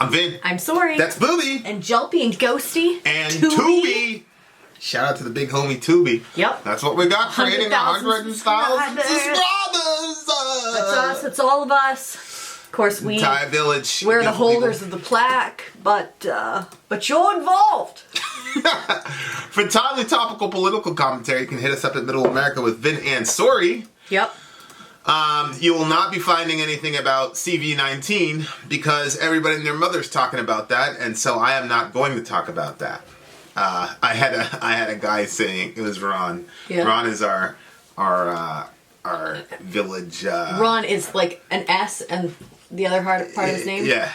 I'm Vin. I'm Sori. That's Booby. And Jelpy and Ghosty. And Tubi. Shout out to the big homie Tubi. Yep. That's what we got for hitting 100,000 subscribers. That's us. It's all of us. Of course, we Entire village. we're the holders of the plaque, but you're involved. For timely topical political commentary, you can hit us up at Middle America with Vin and Sori. Yep. You will not be finding anything about CV19 because everybody and their mother's talking about that, and so I am not going to talk about that. I had a guy saying, it was Ron. Yeah. Ron is our village. Ron is like an S and the other part of his name. Yeah.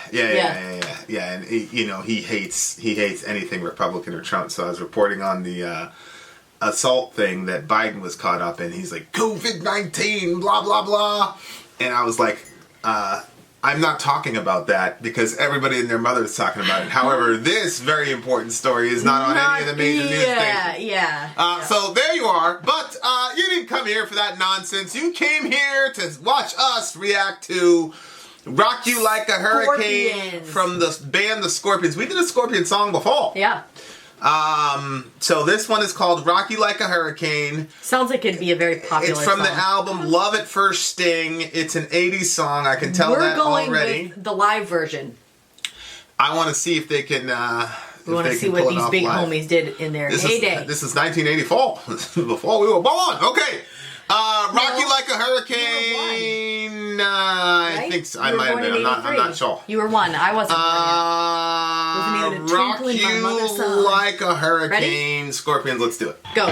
And he hates anything Republican or Trump. So I was reporting on the assault thing that Biden was caught up in. He's like, COVID-19, blah blah blah, and I was like, I'm not talking about that because everybody and their mother is talking about it. However, this very important story is not on any of the major news stations. Yeah. So there you are. But you didn't come here for that nonsense. You came here to watch us react to Rock You Like a Hurricane Scorpions. from the band The Scorpions. We did a Scorpion song before. Yeah. So this one is called Rock You Like a Hurricane. Sounds like it'd be a very popular It's from song. the album Love at First Sting. It's an 80s song. I can tell that already. We're going with the live version. I want to see if they can We want to see what these big homies did in their heyday. This is 1984. Before we were born. Okay. Rock You Like a Hurricane. I think so. I might have been. I'm not sure. You were one. I wasn't born yet. Rock You Like a Hurricane. Ready? Scorpions, let's do it. Go.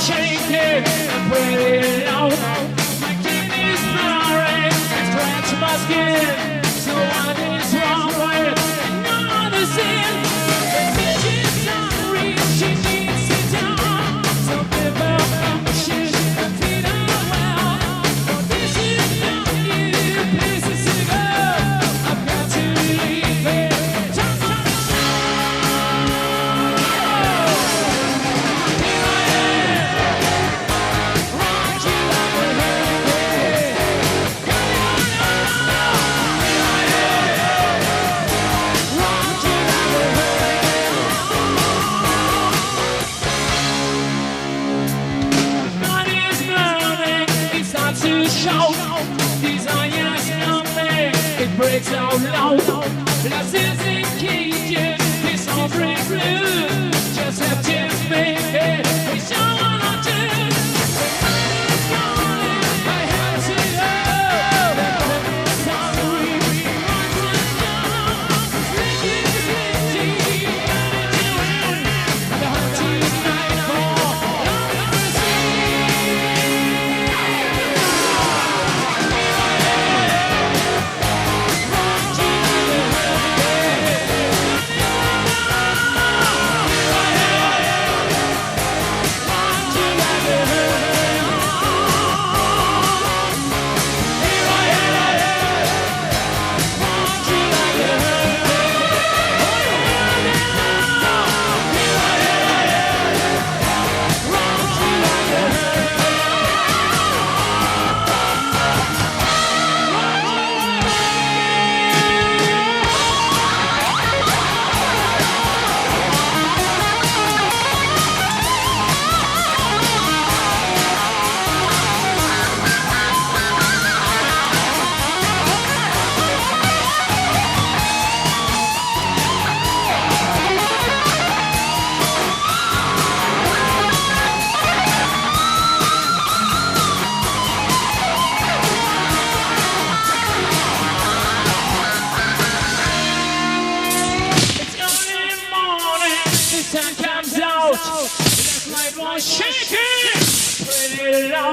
Shaking and pretty loud. My kidneys snoring, scratch my skin. So what is wrong with another sin? The bitch is hungry, she needs to down. So give her permission to feed her well. For this is not the places to go. I've got to leave it. Breaks out loud. Lost in cages, this all breaks loose. Just have to make it. We show what I do. I have to go. Sorry, we want to know. Slinky, slinky, the hunt tonight for love sun comes out, that's my voice shaking.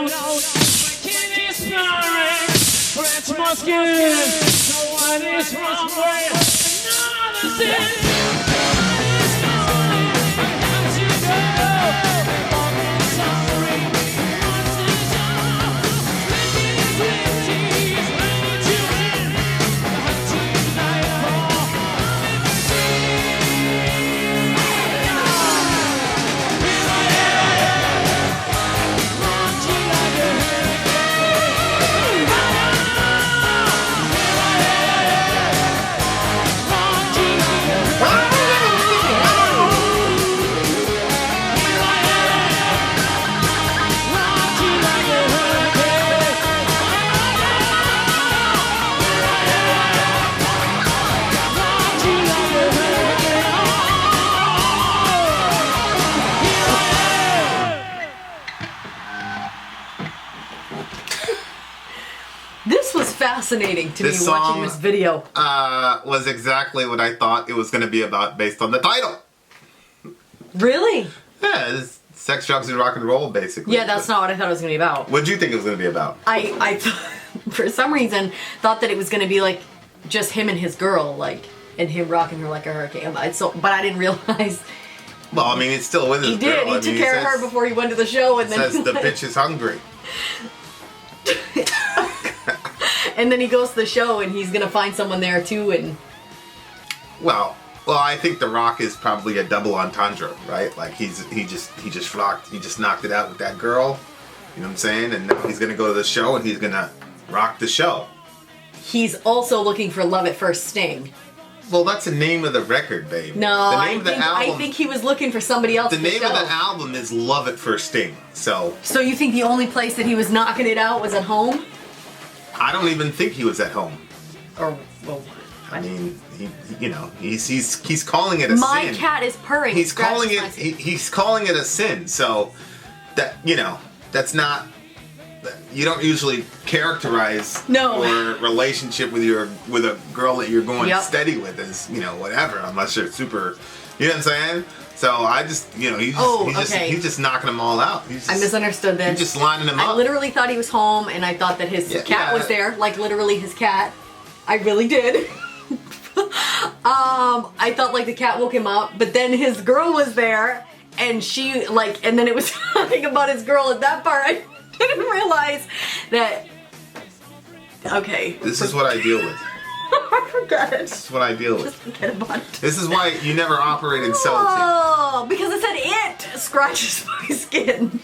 out. My kid is snoring, scratch my skin. So what is wrong with another sin? What is calling? I got to go. Vin and Sori, what's this all? Splitting is ready to end. The hunting nightfall. This was fascinating to This me watching song- this video. Was exactly what I thought it was going to be about based on the title. Really? Yeah, it's sex, drugs, and rock and roll, basically. Yeah, that's not what I thought it was going to be about. What did you think it was going to be about? I for some reason, thought that it was going to be like just him and his girl, like, and him rocking her like a hurricane. But I didn't realize Well, I mean, it's still with his he did. girl. He took care of her before he went to the show, and then Says the bitch is hungry. and then he goes to the show, and he's gonna find someone there too. And Well, I think The Rock is probably a double entendre, right? Like he just knocked it out with that girl. You know what I'm saying? And now he's gonna go to the show and he's gonna rock the show. he's also looking for love at first sting. Well, that's the name of the record, babe. No, the name of the album. I think he was looking for somebody else. The to name show. of the album is Love at First Sting. So So you think the only place that he was knocking it out was at home? I don't even think he was at home. Or well, I mean, he's calling it a my sin. cat is purring. He's Scratches calling it my skin. he's calling it a sin. So that that's not. You don't usually characterize No. your relationship with a girl that you're going Yep. steady with as whatever, unless you're super. You know what I'm saying? So I just okay. he's just knocking them all out. He's just, I misunderstood this. He's just lining them I up. literally thought he was home, and I thought that his cat was there, like literally his cat. I really did. I thought like the cat woke him up, but then his girl was there, and she and then it was talking about his girl. At that part, I didn't realize that. Okay. This is what I deal with. I forgot it. This is what I deal with. Just forget about it. This is why you never operate in subtlety. Oh, because it said it scratches my skin.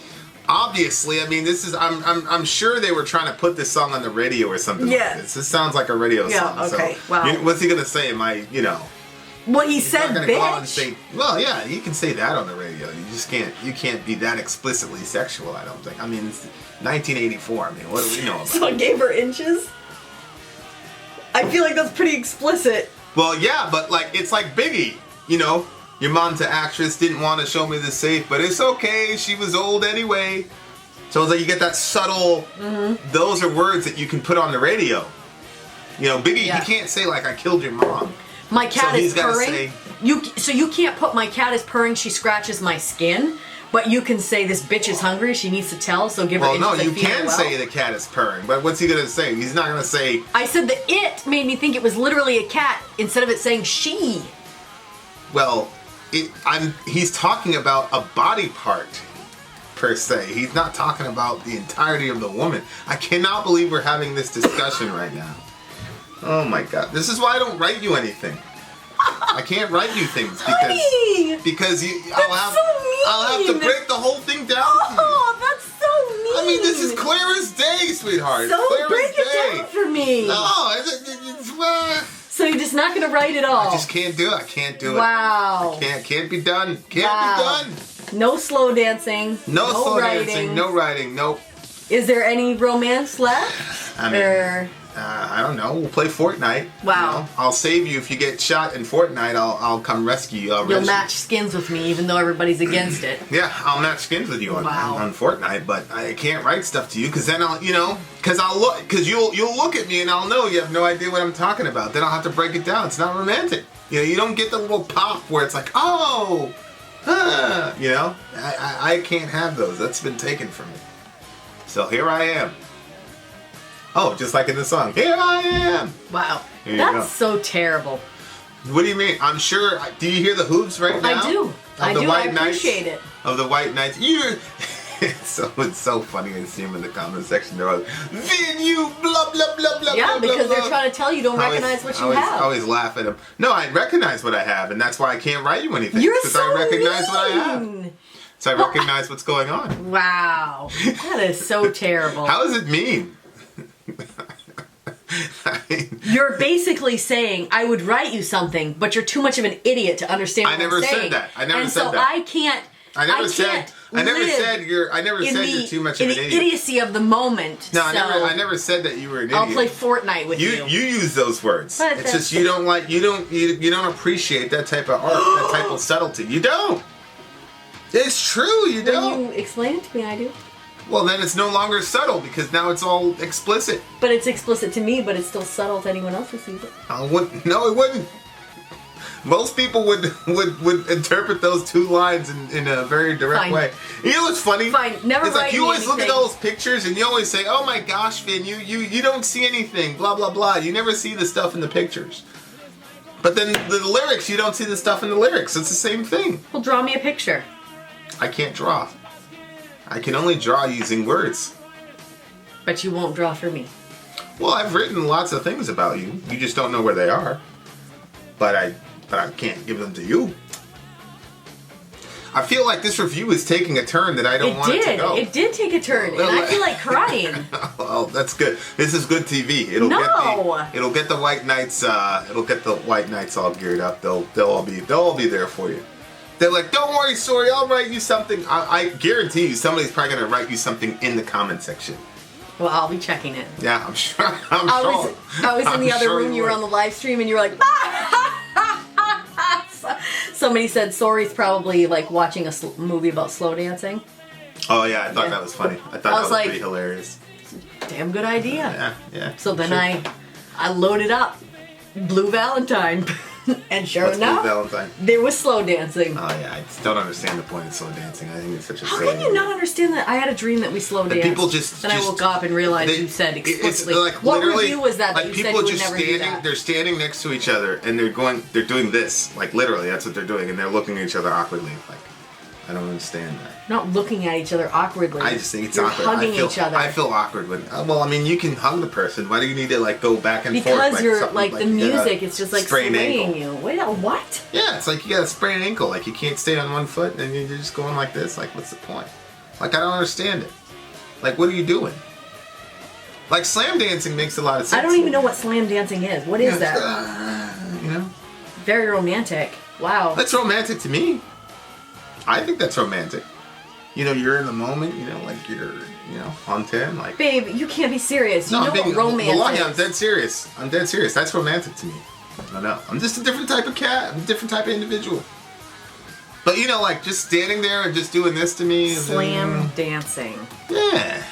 Obviously, I mean, this is. I'm sure they were trying to put this song on the radio or something Yeah. like this. This sounds like a radio Yeah, song. okay, So, wow. what's he gonna say? Am I, Well, he he's said not gonna go out and bitch. say. Well, yeah, you can say that on the radio. You just can't. You can't be that explicitly sexual. I don't think. I mean, it's 1984. I mean, what do we know about? So I gave her inches. I feel like that's pretty explicit. Well, yeah, but it's like Biggie. Your mom's an actress, didn't want to show me the safe, but it's okay. She was old anyway. So it's like you get that subtle. Those are words that you can put on the radio. Biggie, Yeah. he can't say I killed your mom. My cat So he's is gotta purring. say- So you can't put my cat is purring. She scratches my skin. But you can say this bitch is hungry. She needs to tell. So give her. Well, no, inches you and feed her can well. say the cat is purring, but what's he gonna say? He's not gonna say. I said the it made me think it was literally a cat instead of it saying she. Well, he's talking about a body part per se. He's not talking about the entirety of the woman. I cannot believe we're having this discussion right now. Oh my god, this is why I don't write you anything. I can't write you things Honey! because That's I'll have to so mean. break the whole thing down to you. Oh, that's so mean. I mean, this is clear as day, sweetheart. So Clear break as it day. down for me. No, it's So you're just not gonna write it all. I just can't do it. I can't do it. Wow. Can't be done. Can't Wow. be done. No slow dancing. No slow writing. dancing. No writing. Nope. Is there any romance left? I mean, Or I don't know. We'll play Fortnite. Wow. I'll save you if you get shot in Fortnite. I'll come rescue you. you'll match skins with me, even though everybody's against it. Yeah, I'll match skins with you Wow. on Fortnite, but I can't write stuff to you because then I'll you'll look at me and I'll know you have no idea what I'm talking about. Then I'll have to break it down. It's not romantic. You don't get the little pop where it's like, I can't have those. That's been taken from me. So here I am. Oh, just like in the song, here I am. Wow. Here you That's go. so terrible. What do you mean? I'm sure. Do you hear the hooves right now? I do. I do. I appreciate it. Of the White Knights. It's so funny to see them in the comment section. They're like, Vin, you blah, blah, blah, blah, Yeah, blah, because blah. they're trying to tell you don't recognize what you have. I always laugh at them. No, I recognize what I have, and that's why I can't write you anything. You're because so I recognize mean. what I have. So I recognize what's going on. Wow. That is so terrible. How is it mean? I mean, You're basically saying I would write you something, but you're too much of an idiot to understand what I'm saying. I never said that. I never said that. I can't. I never said you're too much of an idiot. In the idiocy of the moment. No, so I never said that you were an idiot. I'll play Fortnite with you. You use those words. But it's just you don't appreciate that type of art, that type of subtlety. You don't. It's true. You don't. When you explain it to me, I do. Well, then it's no longer subtle because now it's all explicit. But it's explicit to me, but it's still subtle to anyone else who sees it. No, it wouldn't. Most people would interpret those two lines in a very direct way. You know what's funny? Fine, never It's like write you me always look at anything. those pictures and you always say, "Oh my gosh, Finn, you don't see anything." Blah blah blah. You never see the stuff in the pictures. But then the lyrics, you don't see the stuff in the lyrics. It's the same thing. Well, draw me a picture. I can't draw. I can only draw using words. But you won't draw for me. Well, I've written lots of things about you. You just don't know where they are. But I can't give them to you. I feel like this review is taking a turn that I don't want it to go. It did take a turn, and I feel like crying. Well, that's good. This is good TV. It'll get the White Knights. It'll get the White Knights all geared up. They'll all be there for you. They're like, don't worry, Sori, I'll write you something. I guarantee you, somebody's probably gonna write you something in the comment section. Well, I'll be checking it. Yeah, I'm sure. I was in the other room. You were on the live stream, and you were like, somebody said Sori's probably like watching a movie about slow dancing. Oh yeah, I thought that was funny. I thought that was like, pretty hilarious. Damn good idea. Yeah. So then I loaded up Blue Valentine, and sure What's enough, Blue Valentine? there was slow dancing. Oh yeah, I just don't understand the point of slow dancing. I think it's such a How silly can you not understand that? I had a dream that we slow danced. people just- Then I woke up and realized you said explicitly. It's like what literally, review was that? Like that you people said you just would never do standing, that? they're standing next to each other and they're doing this. Like literally, that's what they're doing, and they're looking at each other awkwardly. Like, I don't understand that. Not looking at each other awkwardly. I just think it's You're awkward. hugging I each other. I feel awkward when. Well, I mean, you can hug the person. Why do you need to like go back and forth? Because Like you're something like the you gotta music. It's just like sprain swaying ankle. you. Wait, what? Yeah, it's like you got a sprained ankle. Like you can't stay on one foot and you're just going like this. Like, what's the point? Like, I don't understand it. Like, what are you doing? Like, slam dancing makes a lot of sense. I don't even know what slam dancing is. What is that? You know? Very romantic. Wow. That's romantic to me. I think that's romantic. You know, you're in the moment, you know, like you're, on 10, like... Babe, you can't be serious. You know what romance Wallahi, is. I'm dead serious. I'm dead serious. That's romantic to me. I know. I'm just a different type of cat. I'm a different type of individual. But, you know, like, just standing there and just doing this to me... Slam dancing. Yeah.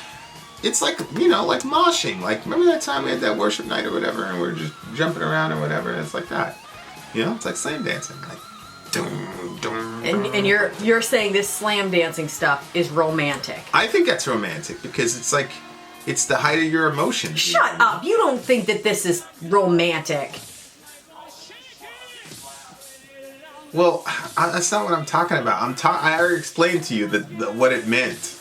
It's like, like moshing. Like, remember that time we had that worship night or whatever, and we were just jumping around or whatever, and it's like that. You know? It's like slam dancing. Like, And you're saying this slam dancing stuff is romantic. I think that's romantic because it's like, it's the height of your emotions. Shut up. You don't think that this is romantic. Well, that's not what I'm talking about. I already explained to you what it meant.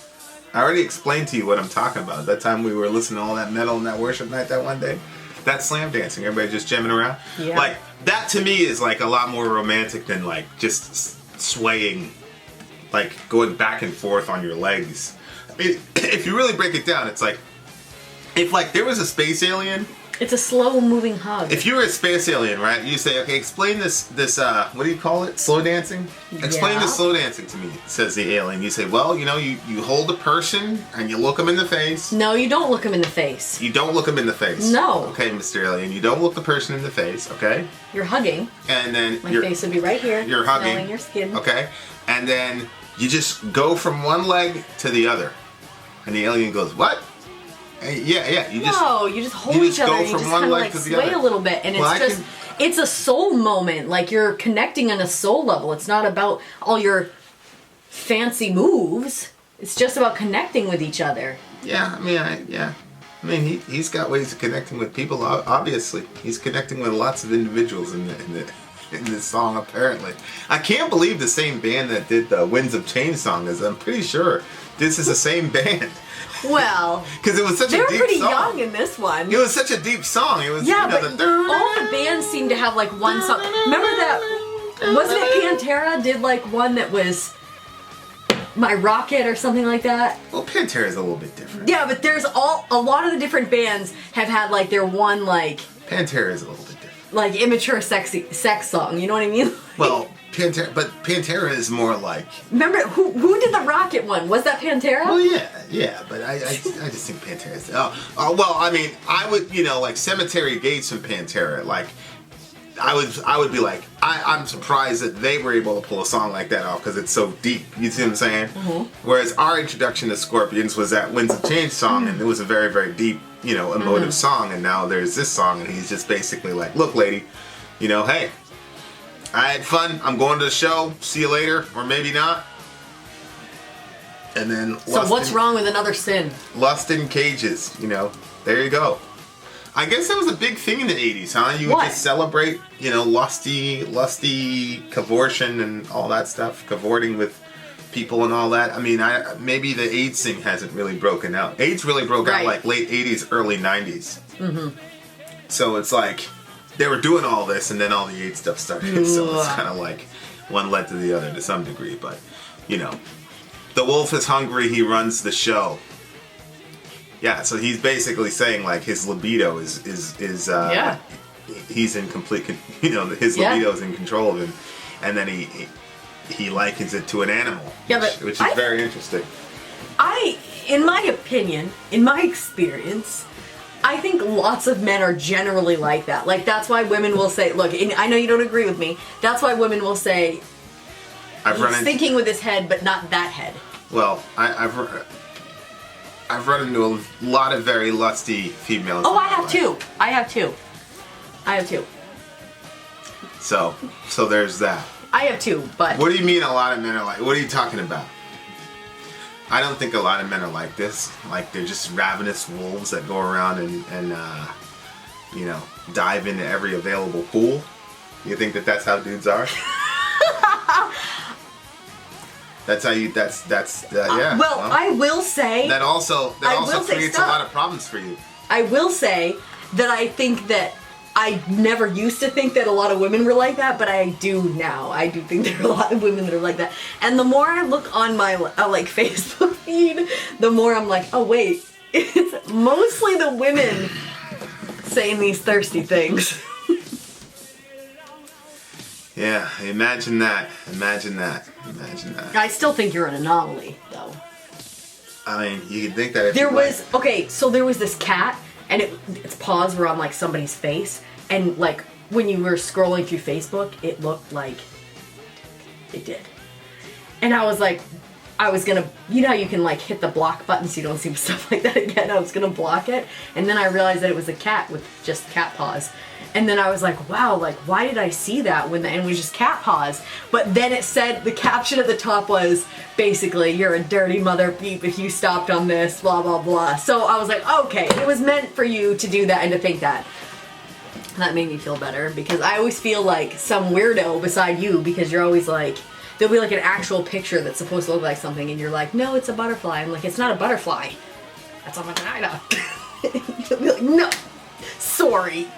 I already explained to you what I'm talking about. That time we were listening to all that metal in that worship night that one day. That slam dancing, everybody just jamming around. Yeah. Like, that to me is like a lot more romantic than like just swaying, like going back and forth on your legs. I mean, if you really break it down, it's like, if like there was a space alien. It's a slow moving hug. If you were a space alien, right, you say, okay, explain this, what do you call it? Slow dancing? Explain Yeah. this slow dancing to me, says the alien. You say, well, you hold a person and you look them in the face. No, you don't look him in the face. You don't look them in the face. No. Okay, Mr. Alien, you don't look the person in the face, okay? You're hugging. And then My face would be right here. You're hugging. Smelling your skin. Okay? And then you just go from one leg to the other. And the alien goes, what? Yeah, you just... No, you just hold you each just other go and you from just one kind of leg like to the sway other. a little bit. And Well, it's it's a soul moment. Like you're connecting on a soul level. It's not about all your fancy moves. It's just about connecting with each other. Yeah, I mean, he's got ways of connecting with people. Obviously, he's connecting with lots of individuals in this song. Apparently, I can't believe the same band that did the "Winds of Change" song is. I'm pretty sure this is the same band. Well, because it was such a deep song. They were pretty young in this one. It was such a deep song. It was but all the bands seemed to have like one song. Remember that? Wasn't it Pantera did like one that was My Rocket or something like that? Well, Pantera's a little bit different. Yeah, but there's a lot of the different bands have had like their one like Pantera's a little bit different. Like immature sex song, you know what I mean? Well, Pantera is more like. Remember who did the Rocket one? Was that Pantera? Well, yeah, but I just think Pantera's. Well, I mean, I would like Cemetery Gates from Pantera. Like, I would be like, I'm surprised that they were able to pull a song like that off because it's so deep. You see what I'm saying? Mm-hmm. Whereas our introduction to Scorpions was that "Winds of Change" song, and it was a very, very deep, emotive song. And now there's this song, and he's just basically like, "Look, lady, hey. I had fun. I'm going to the show. See you later, or maybe not." And then. So what's wrong with Another Sin? Lust in Cages. There you go. I guess that was a big thing in the '80s, huh? You would just celebrate, lusty cavortion and all that stuff, cavorting with people and all that. I mean, maybe the AIDS thing hasn't really broken out. AIDS really broke out like late '80s, early '90s. Mm-hmm. So it's like. They were doing all this, and then all the AIDS stuff started. So it's kind of like one led to the other to some degree. But the wolf is hungry. He runs the show. Yeah, so he's basically saying like his libido is he's in complete. His libido is in control of him, and then he likens it to an animal. Yeah, which is very interesting. In my opinion, in my experience. I think lots of men are generally like that. Like, that's why women will say, look, I know you don't agree with me, that's why women will say, he's thinking with his head, but not that head. Well, I've run into a lot of very lusty females. Oh, I have too. So there's that. I have too, but... What do you mean a lot of men are like, what are you talking about? I don't think a lot of men are like this. Like, they're just ravenous wolves that go around and dive into every available pool. You think that's how dudes are? That's how you. Yeah. Well, I will say that also creates a lot of problems for you. I will say that I think that I never used to think that a lot of women were like that, but I do now. I do think there are a lot of women that are like that. And the more I look on my Facebook feed, the more I'm like, oh wait, it's mostly the women saying these thirsty things. Yeah, imagine that. I still think you're an anomaly, though. I mean, you can think that if there was this cat. And its paws were on like somebody's face, and like when you were scrolling through Facebook, it looked like it did. And I was like, I was gonna, how you can like hit the block button so you don't see stuff like that again. I was gonna block it, and then I realized that it was a cat with just cat paws. And then I was like, wow, like why did I see that and it was just cat paws? But then it said, the caption at the top was basically, you're a dirty mother beep if you stopped on this, blah, blah, blah. So I was like, okay, it was meant for you to do that and to think that. And that made me feel better because I always feel like some weirdo beside you because you're always like, there'll be like an actual picture that's supposed to look like something and you're like, no, it's a butterfly. I'm like, it's not a butterfly. That's a vagina. You'll be like, no, sorry.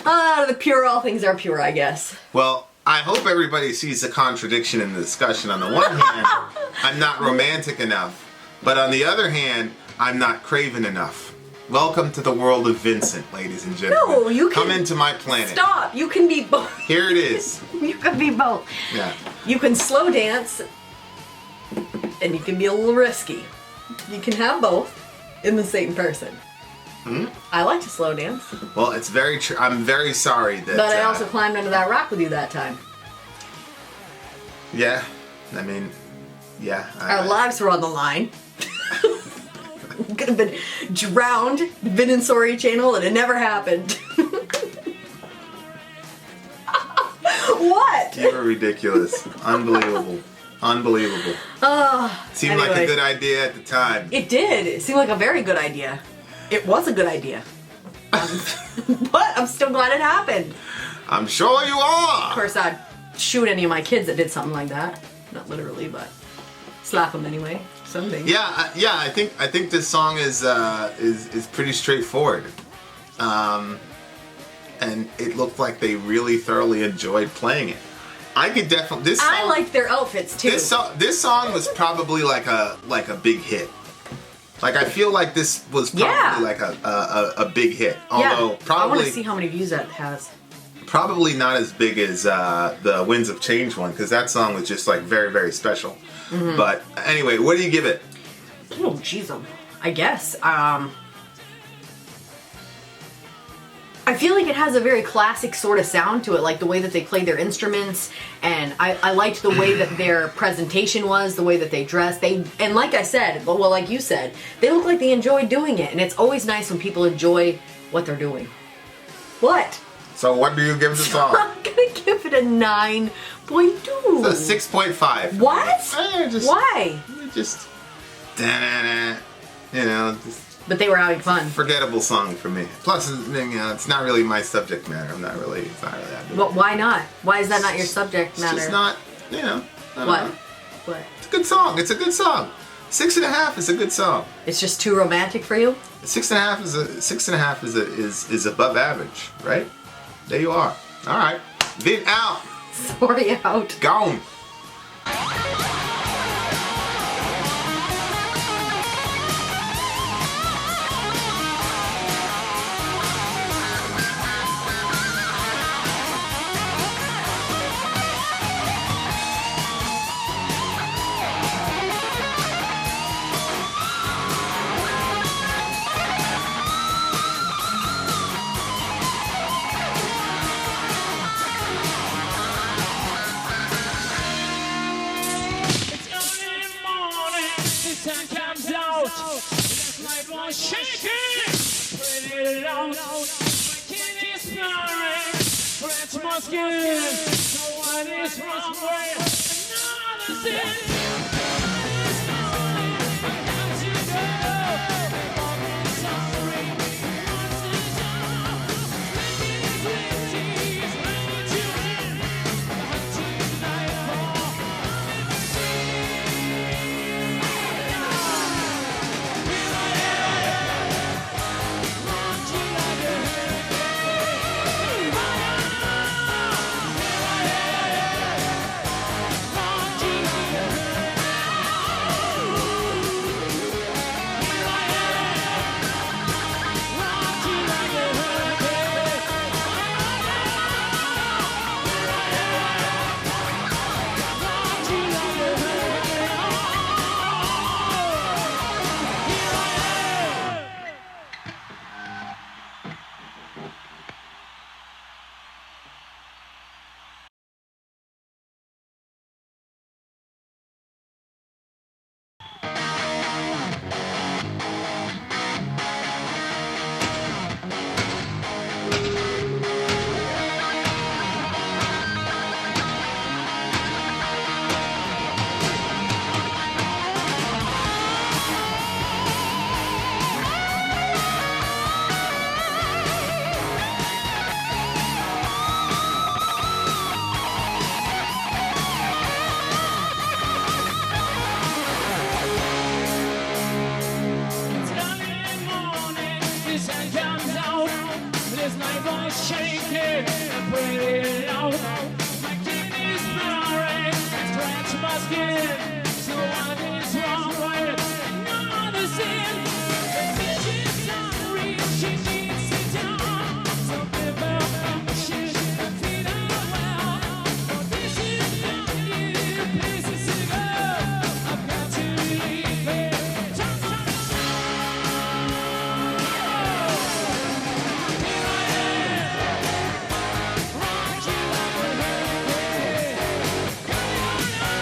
The pure, all things are pure, I guess. Well, I hope everybody sees the contradiction in the discussion. On the one hand, I'm not romantic enough, but on the other hand, I'm not craven enough. Welcome to the world of Vincent, ladies and gentlemen. No, you can... Come into my planet. Stop! You can be both. Here it is. You can be both. Yeah. You can slow dance, and you can be a little risky. You can have both in the same person. Hmm? I like to slow dance. Well, it's very true. I'm very sorry that... But I also climbed under that rock with you that time. Yeah. I mean, yeah. Our lives were on the line. Could have been drowned. Vin and Sori channel, and it never happened. What? You were ridiculous. Unbelievable. Unbelievable. Seemed like a Anyway. good idea at the time. It did. It seemed like a very good idea. It was a good idea. But I'm still glad it happened. I'm sure you are. Of course, I'd shoot any of my kids that did something like that. Not literally, but slap them anyway. Something. Yeah, I think this song is pretty straightforward, and it looked like they really thoroughly enjoyed playing it. I could definitely this song, I liked their outfits too. This song was probably like a big hit. Like I feel like this was probably like a big hit. Although I want probably to see how many views that has. probably not as big as the Winds of Change one, because that song was just like very, very special. Mm-hmm. But anyway, what do you give it? Oh, jeez, I guess. I feel like it has a very classic sort of sound to it, like the way that they play their instruments, and I liked the way that their presentation was, the way that they dressed. And like I said, well, like you said, they look like they enjoyed doing it, and it's always nice when people enjoy what they're doing. What? So what do you give the song? I'm gonna give it a 9.2. It's a 6.5. What? Just, Why? Just, da-na-na, you know, just But they were having fun. forgettable song for me. Plus, you know, it's not really my subject matter. It's not really that good. But why not? Why is that not your subject matter? It's just not, you know. I don't What? know. What? It's a good song. It's a good song. 6.5 is a good song. It's just too romantic for you? 6.5 is above average, right? There you are. All right. Vin out. Sorry out. Gone. It's early morning, the sun comes out. That's my boy shaking, pretty loud. My kid is snoring, French musket. So what is wrong with another sin?